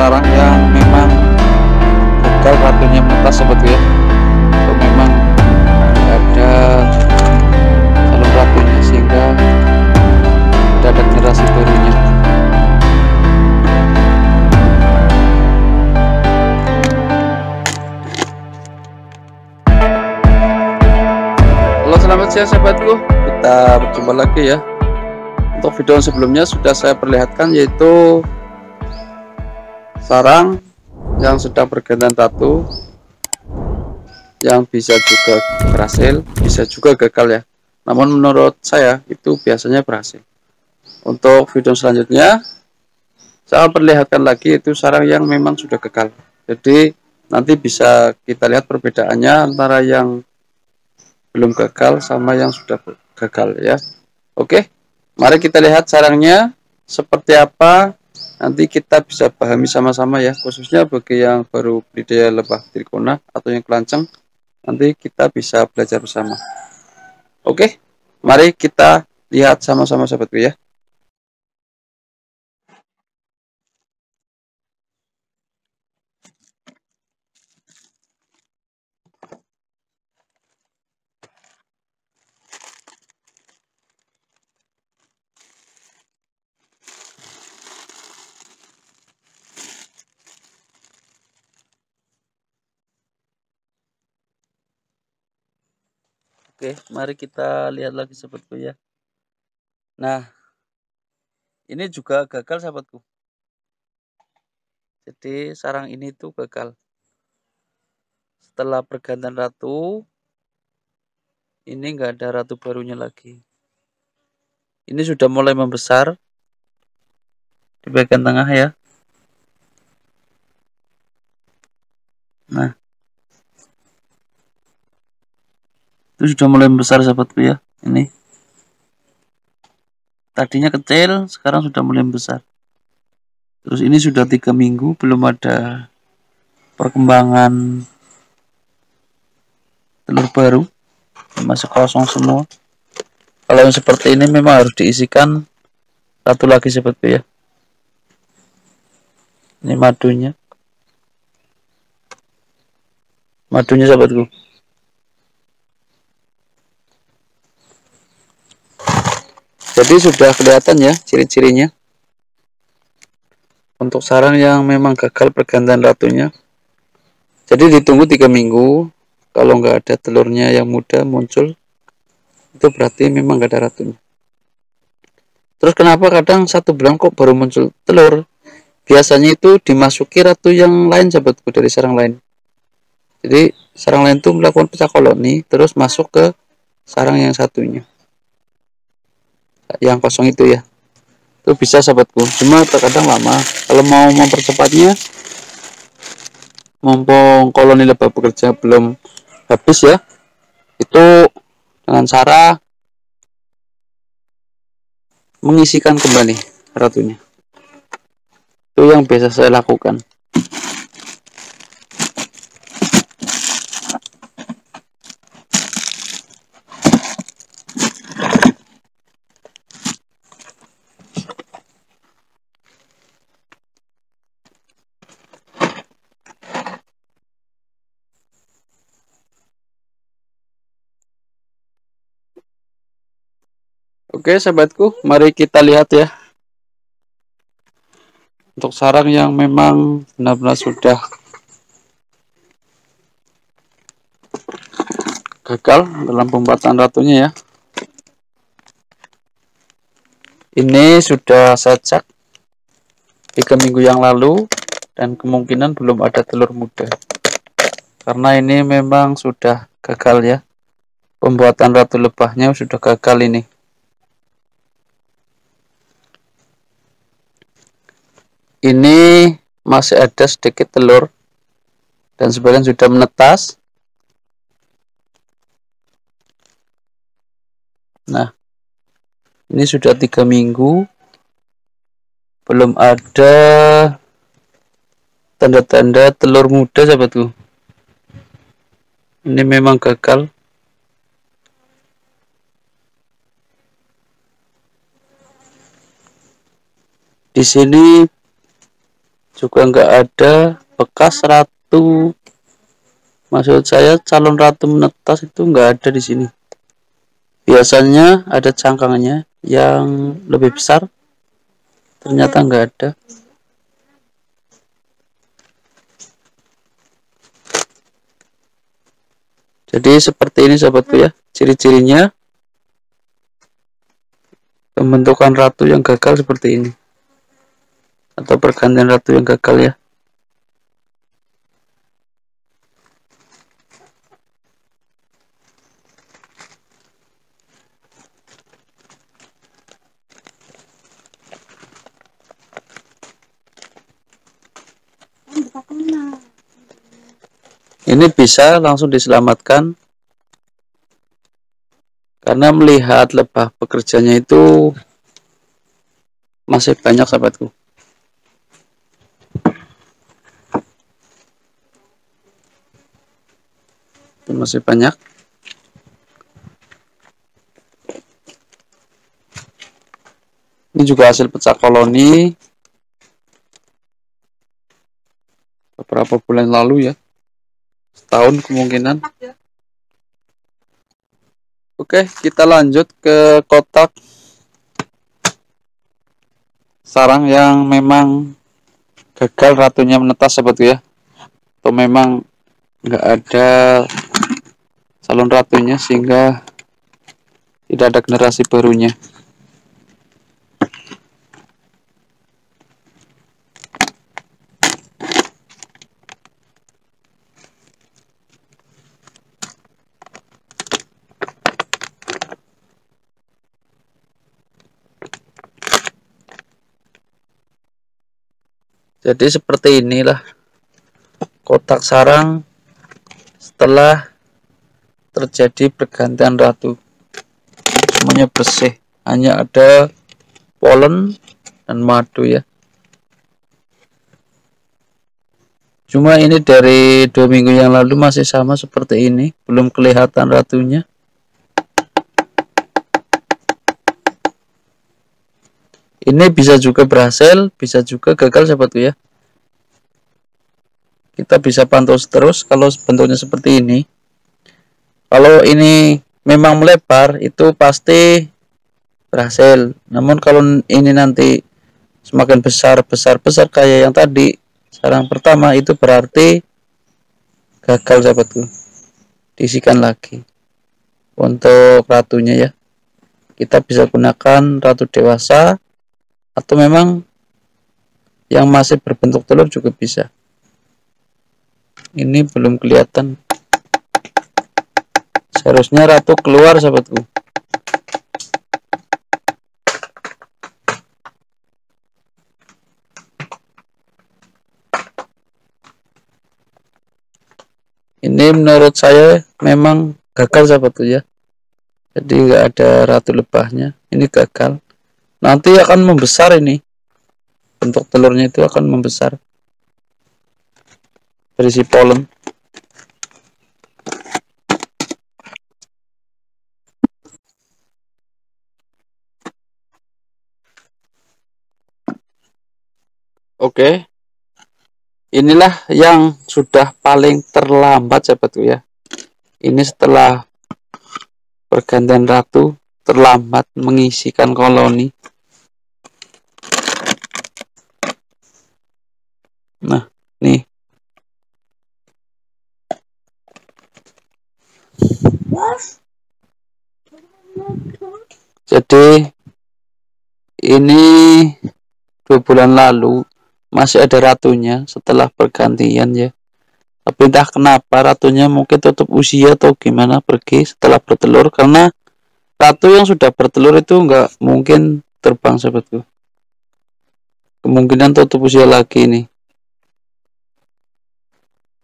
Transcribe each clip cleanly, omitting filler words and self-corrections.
sarang yang memang gagal ratunya menetas sebetulnya, atau memang ada calon ratunya sehingga tidak ada generasi barunya. Halo, selamat siang sahabatku, kita berjumpa lagi ya. Untuk video sebelumnya sudah saya perlihatkan, yaitu sarang yang sedang pergantian ratu, yang bisa juga berhasil, bisa juga gagal ya. Namun menurut saya itu biasanya berhasil. Untuk video selanjutnya saya perlihatkan lagi, itu sarang yang memang sudah gagal. Jadi nanti bisa kita lihat perbedaannya antara yang belum gagal sama yang sudah gagal ya. Oke, mari kita lihat sarangnya seperti apa. Nanti kita bisa pahami sama-sama ya, khususnya bagi yang baru budidaya lebah trikona atau yang kelanceng. Nanti kita bisa belajar bersama. Oke, mari kita lihat sama-sama sahabatku ya. Oke, mari kita lihat lagi sahabatku ya. Nah, ini juga gagal sahabatku. Jadi sarang ini tuh gagal. Setelah pergantian ratu, ini nggak ada ratu barunya lagi. Ini sudah mulai membesar di bagian tengah ya. Nah, itu sudah mulai membesar sahabatku ya. Ini tadinya kecil, sekarang sudah mulai membesar. Terus ini sudah 3 minggu belum ada perkembangan telur baru, masih kosong semua. Kalau yang seperti ini memang harus diisikan satu lagi sahabatku ya. Ini madunya sahabatku. Jadi sudah kelihatan ya ciri-cirinya. Untuk sarang yang memang gagal pergantian ratunya, jadi ditunggu 3 minggu. Kalau nggak ada telurnya yang muda muncul, itu berarti memang nggak ada ratunya. Terus kenapa kadang 1 bulan kok baru muncul telur? Biasanya itu dimasuki ratu yang lain sahabatku, dari sarang lain. Jadi sarang lain itu melakukan pecah koloni, terus masuk ke sarang yang satunya, yang kosong itu ya. Itu bisa sahabatku, cuma terkadang lama. Kalau mau mempercepatnya, mumpung koloni lebah bekerja belum habis ya, itu dengan cara mengisikan kembali ratunya. Itu yang biasa saya lakukan. Oke sahabatku, mari kita lihat ya. Untuk sarang yang memang benar-benar sudah gagal dalam pembuatan ratunya ya. Ini sudah saya cek 3 minggu yang lalu, dan kemungkinan belum ada telur muda. Karena ini memang sudah gagal ya. Pembuatan ratu lebahnya sudah gagal ini. Ini masih ada sedikit telur dan sebagian sudah menetas. Nah, ini sudah 3 minggu belum ada tanda-tanda telur muda sahabatku. Ini memang gagal. Di sini juga nggak ada bekas ratu. Maksud saya calon ratu menetas itu nggak ada di sini. Biasanya ada cangkangnya yang lebih besar, ternyata nggak ada. Jadi seperti ini sahabatku ya, ciri-cirinya pembentukan ratu yang gagal seperti ini, atau pergantian ratu yang gagal ya. Ini bisa langsung diselamatkan karena melihat lebah pekerjanya itu masih banyak sahabatku. Itu masih banyak. Ini juga hasil pecah koloni beberapa bulan lalu ya, setahun kemungkinan. Oke, kita lanjut ke kotak sarang yang memang gagal ratunya menetas sahabatku ya, atau memang nggak ada calon ratunya sehingga tidak ada generasi barunya. Jadi seperti inilah kotak sarang setelah terjadi pergantian ratu. Semuanya bersih, hanya ada polen dan madu ya. Cuma ini dari 2 minggu yang lalu masih sama seperti ini, belum kelihatan ratunya. Ini bisa juga berhasil, bisa juga gagal sahabatku ya. Kita bisa pantau terus kalau bentuknya seperti ini. Kalau ini memang melebar itu pasti berhasil. Namun kalau ini nanti semakin besar kayak yang tadi sarang pertama, itu berarti gagal sahabatku. Diisikan lagi untuk ratunya ya. Kita bisa gunakan ratu dewasa atau memang yang masih berbentuk telur juga bisa. Ini belum kelihatan, seharusnya ratu keluar sahabatku. Ini menurut saya memang gagal sahabatku ya, jadi nggak ada ratu lebahnya, ini gagal. Nanti akan membesar, ini bentuk telurnya itu akan membesar, berisi polen. Oke, inilah yang sudah paling terlambat sahabatku ya. Ini setelah pergantian ratu terlambat mengisikan koloni. Nah, nih. Jadi ini 2 bulan lalu masih ada ratunya setelah pergantian ya. Tapi entah kenapa ratunya mungkin tutup usia atau gimana, pergi setelah bertelur, karena ratu yang sudah bertelur itu nggak mungkin terbang sahabatku. Kemungkinan tutup usia lagi nih.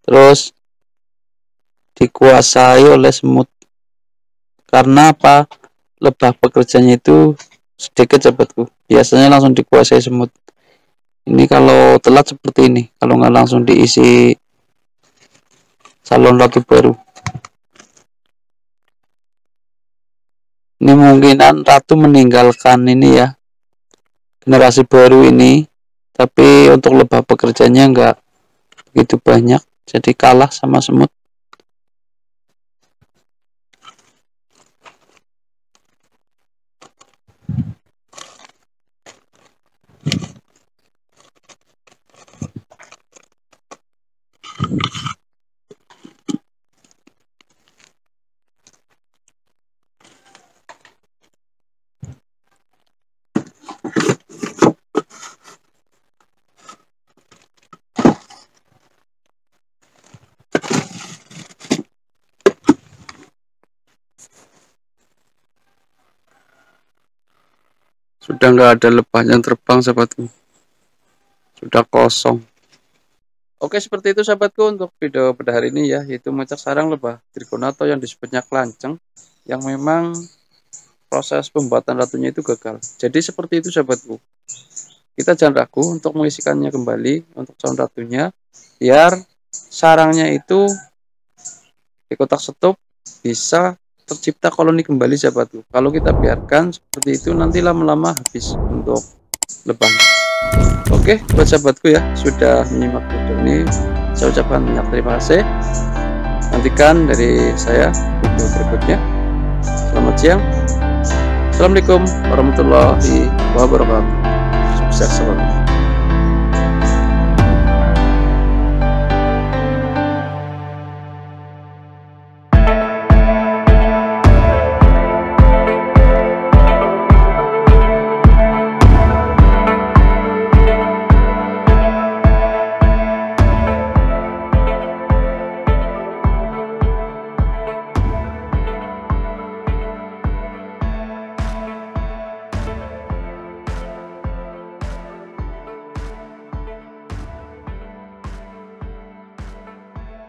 Terus dikuasai oleh semut. Karena apa? Lebah pekerjanya itu sedikit sahabatku. Biasanya langsung dikuasai semut. Ini kalau telat seperti ini, kalau nggak langsung diisi calon ratu baru. Ini mungkinan ratu meninggalkan ini ya, generasi baru ini, tapi untuk lebah pekerjanya nggak begitu banyak, jadi kalah sama semut. Sudah nggak ada lebah yang terbang sahabatku, sudah kosong. Oke, seperti itu sahabatku untuk video pada hari ini ya, yaitu macak sarang lebah trigona atau yang disebutnya kelanceng, yang memang proses pembuatan ratunya itu gagal. Jadi seperti itu sahabatku, kita jangan ragu untuk mengisikannya kembali untuk calon ratunya, biar sarangnya itu di kotak setup bisa tercipta koloni kembali sahabatku. Kalau kita biarkan seperti itu, nanti lama-lama habis untuk lebahnya. Oke, buat sahabatku ya, sudah menyimak video ini, saya ucapkan banyak terima kasih. Nantikan dari saya video berikutnya. Selamat siang. Assalamualaikum warahmatullahi wabarakatuh. Sukses selalu.